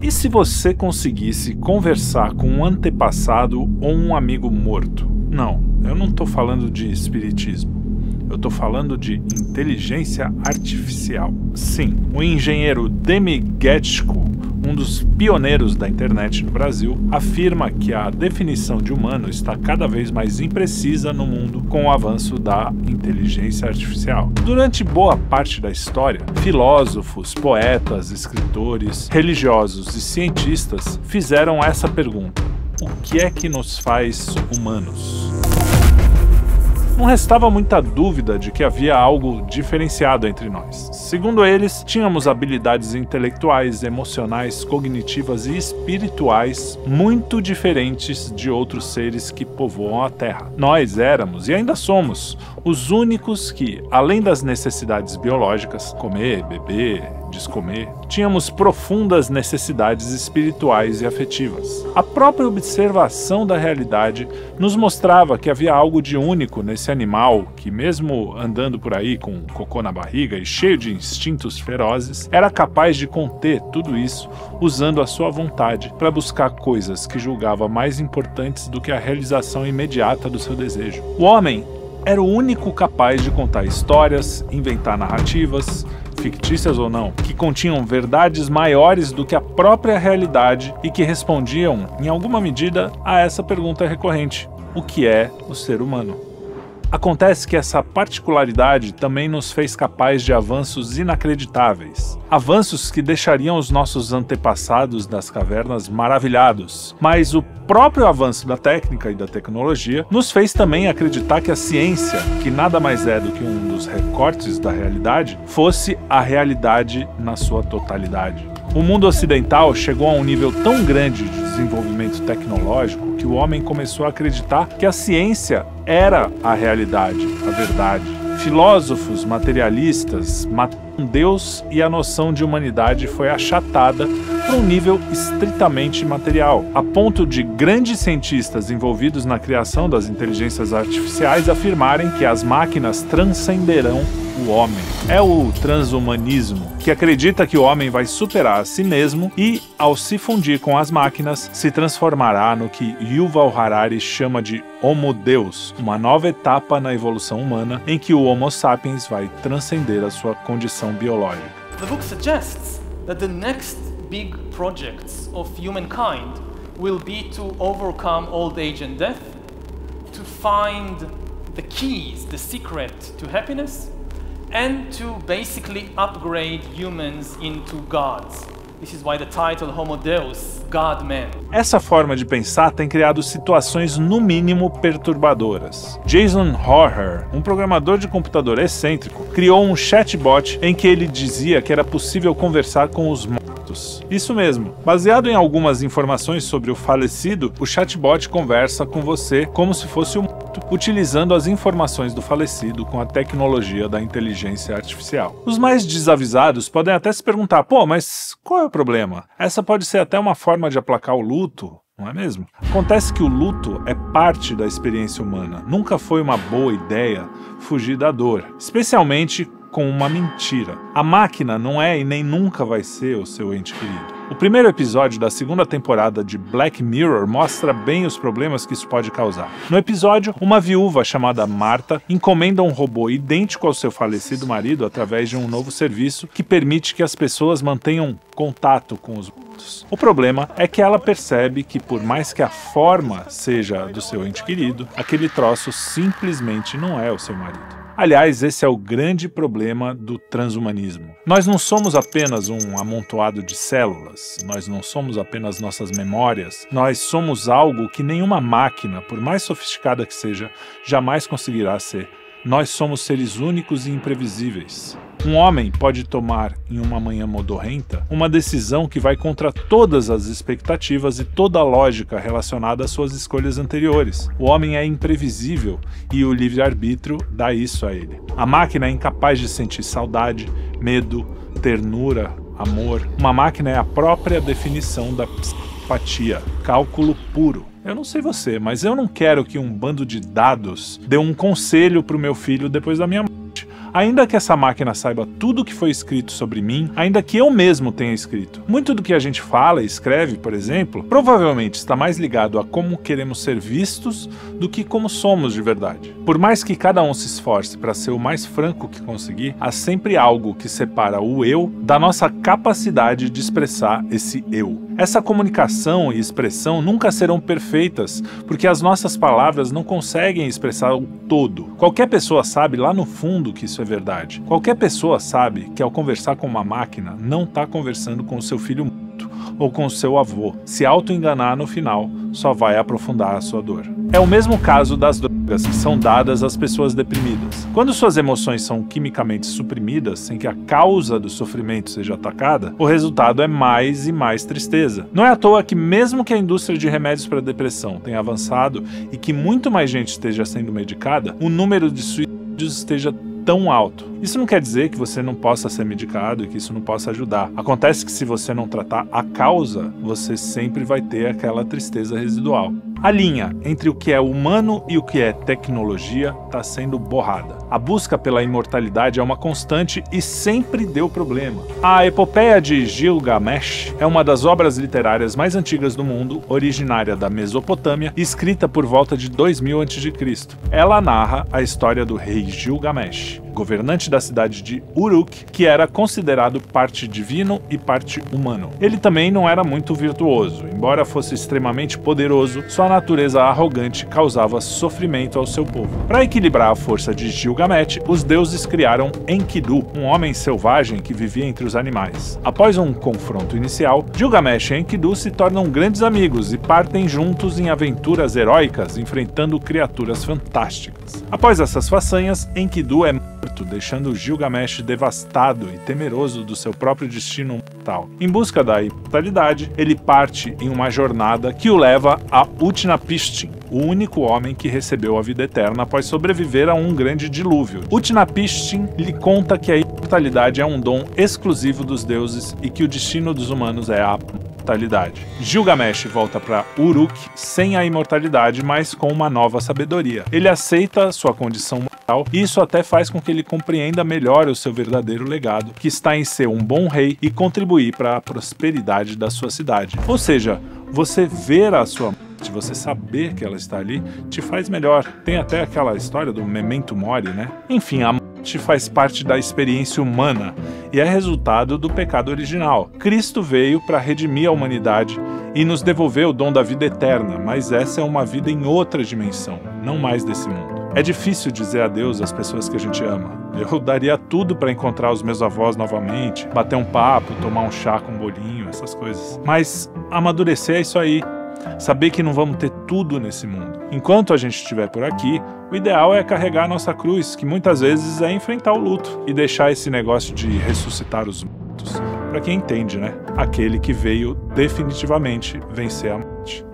E se você conseguisse conversar com um antepassado ou um amigo morto? Não, eu não estou falando de espiritismo. Eu estou falando de inteligência artificial. Sim, o engenheiro Demi Getchko, um dos pioneiros da internet no Brasil, afirma que a definição de humano está cada vez mais imprecisa no mundo com o avanço da inteligência artificial. Durante boa parte da história, filósofos, poetas, escritores, religiosos e cientistas fizeram essa pergunta: o que é que nos faz humanos? Não restava muita dúvida de que havia algo diferenciado entre nós. Segundo eles, tínhamos habilidades intelectuais, emocionais, cognitivas e espirituais muito diferentes de outros seres que povoam a Terra. Nós éramos, e ainda somos, os únicos que, além das necessidades biológicas, comer, beber, descomer, tínhamos profundas necessidades espirituais e afetivas. A própria observação da realidade nos mostrava que havia algo de único nesse animal que, mesmo andando por aí com cocô na barriga e cheio de instintos ferozes, era capaz de conter tudo isso usando a sua vontade para buscar coisas que julgava mais importantes do que a realização imediata do seu desejo. O homem era o único capaz de contar histórias, inventar narrativas, fictícias ou não, que continham verdades maiores do que a própria realidade e que respondiam, em alguma medida, a essa pergunta recorrente: o que é o ser humano? Acontece que essa particularidade também nos fez capaz de avanços inacreditáveis. Avanços que deixariam os nossos antepassados das cavernas maravilhados. Mas o próprio avanço da técnica e da tecnologia nos fez também acreditar que a ciência, que nada mais é do que um dos recortes da realidade, fosse a realidade na sua totalidade. O mundo ocidental chegou a um nível tão grande de desenvolvimento tecnológico que o homem começou a acreditar que a ciência era a realidade, a verdade. Filósofos materialistas mataram Deus e a noção de humanidade foi achatada para um nível estritamente material, a ponto de grandes cientistas envolvidos na criação das inteligências artificiais afirmarem que as máquinas transcenderão o homem. É o transhumanismo, que acredita que o homem vai superar a si mesmo e, ao se fundir com as máquinas, se transformará no que Yuval Harari chama de Homo Deus, uma nova etapa na evolução humana em que o Homo sapiens vai transcender a sua condição biológica. The book suggests that the next big projects of humankind will be to overcome old age and death, to find the keys, the secret to happiness, and to basically upgrade humans into gods. This is why the title Homo Deus, God-Man. Essa forma de pensar tem criado situações no mínimo perturbadoras. Jason Hoher, um programador de computador excêntrico, criou um chatbot em que ele dizia que era possível conversar com os mortos. Isso mesmo. Baseado em algumas informações sobre o falecido, o chatbot conversa com você como se fosse um morto, utilizando as informações do falecido com a tecnologia da inteligência artificial. Os mais desavisados podem até se perguntar: pô, mas qual é o problema? Essa pode ser até uma forma de aplacar o luto, não é mesmo? Acontece que o luto é parte da experiência humana. Nunca foi uma boa ideia fugir da dor, especialmente com uma mentira. A máquina não é e nem nunca vai ser o seu ente querido. O primeiro episódio da segunda temporada de Black Mirror mostra bem os problemas que isso pode causar. No episódio, uma viúva chamada Marta encomenda um robô idêntico ao seu falecido marido através de um novo serviço que permite que as pessoas mantenham contato com os mortos. O problema é que ela percebe que, por mais que a forma seja do seu ente querido, aquele troço simplesmente não é o seu marido. Aliás, esse é o grande problema do transhumanismo. Nós não somos apenas um amontoado de células, nós não somos apenas nossas memórias, nós somos algo que nenhuma máquina, por mais sofisticada que seja, jamais conseguirá ser. Nós somos seres únicos e imprevisíveis. Um homem pode tomar, em uma manhã modorrenta, uma decisão que vai contra todas as expectativas e toda a lógica relacionada às suas escolhas anteriores. O homem é imprevisível e o livre-arbítrio dá isso a ele. A máquina é incapaz de sentir saudade, medo, ternura, amor. Uma máquina é a própria definição da psicopatia, cálculo puro. Eu não sei você, mas eu não quero que um bando de dados dê um conselho para o meu filho depois da minha morte. Ainda que essa máquina saiba tudo o que foi escrito sobre mim, ainda que eu mesmo tenha escrito. Muito do que a gente fala e escreve, por exemplo, provavelmente está mais ligado a como queremos ser vistos do que como somos de verdade. Por mais que cada um se esforce para ser o mais franco que conseguir, há sempre algo que separa o eu da nossa capacidade de expressar esse eu. Essa comunicação e expressão nunca serão perfeitas, porque as nossas palavras não conseguem expressar o todo. Qualquer pessoa sabe lá no fundo que isso é verdade. Qualquer pessoa sabe que ao conversar com uma máquina, não está conversando com o seu filho morto ou com o seu avô. Se auto-enganar no final, só vai aprofundar a sua dor. É o mesmo caso das drogas que são dadas às pessoas deprimidas. Quando suas emoções são quimicamente suprimidas, sem que a causa do sofrimento seja atacada, o resultado é mais e mais tristeza. Não é à toa que mesmo que a indústria de remédios para depressão tenha avançado e que muito mais gente esteja sendo medicada, o número de suicídios esteja tão alto. Isso não quer dizer que você não possa ser medicado e que isso não possa ajudar. Acontece que se você não tratar a causa, você sempre vai ter aquela tristeza residual. A linha entre o que é humano e o que é tecnologia está sendo borrada. A busca pela imortalidade é uma constante e sempre deu problema. A epopeia de Gilgamesh é uma das obras literárias mais antigas do mundo, originária da Mesopotâmia e escrita por volta de 2000 a.C. Ela narra a história do rei Gilgamesh, governante da cidade de Uruk, que era considerado parte divino e parte humano. Ele também não era muito virtuoso. Embora fosse extremamente poderoso, sua natureza arrogante causava sofrimento ao seu povo. Para equilibrar a força de Gilgamesh, os deuses criaram Enkidu, um homem selvagem que vivia entre os animais. Após um confronto inicial, Gilgamesh e Enkidu se tornam grandes amigos e partem juntos em aventuras heróicas, enfrentando criaturas fantásticas. Após essas façanhas, Enkidu é morto, deixando Gilgamesh devastado e temeroso do seu próprio destino mortal. Em busca da imortalidade, ele parte em uma jornada que o leva a Utnapishtim, o único homem que recebeu a vida eterna após sobreviver a um grande dilúvio. Utnapishtim lhe conta que a imortalidade é um dom exclusivo dos deuses e que o destino dos humanos é a imortalidade. Gilgamesh volta para Uruk sem a imortalidade, mas com uma nova sabedoria. Ele aceita sua condição mortal e isso até faz com que ele compreenda melhor o seu verdadeiro legado, que está em ser um bom rei e contribuir para a prosperidade da sua cidade. Ou seja, você ver a sua morte, você saber que ela está ali, te faz melhor. Tem até aquela história do Memento Mori, né? Enfim, a morte faz parte da experiência humana e é resultado do pecado original. Cristo veio para redimir a humanidade e nos devolver o dom da vida eterna, mas essa é uma vida em outra dimensão, não mais desse mundo. É difícil dizer adeus às pessoas que a gente ama. Eu daria tudo para encontrar os meus avós novamente, bater um papo, tomar um chá com um bolinho, essas coisas. Mas amadurecer é isso aí. Saber que não vamos ter tudo nesse mundo. Enquanto a gente estiver por aqui, o ideal é carregar a nossa cruz, que muitas vezes é enfrentar o luto e deixar esse negócio de ressuscitar os mortos para quem entende, né? Aquele que veio definitivamente vencer a morte.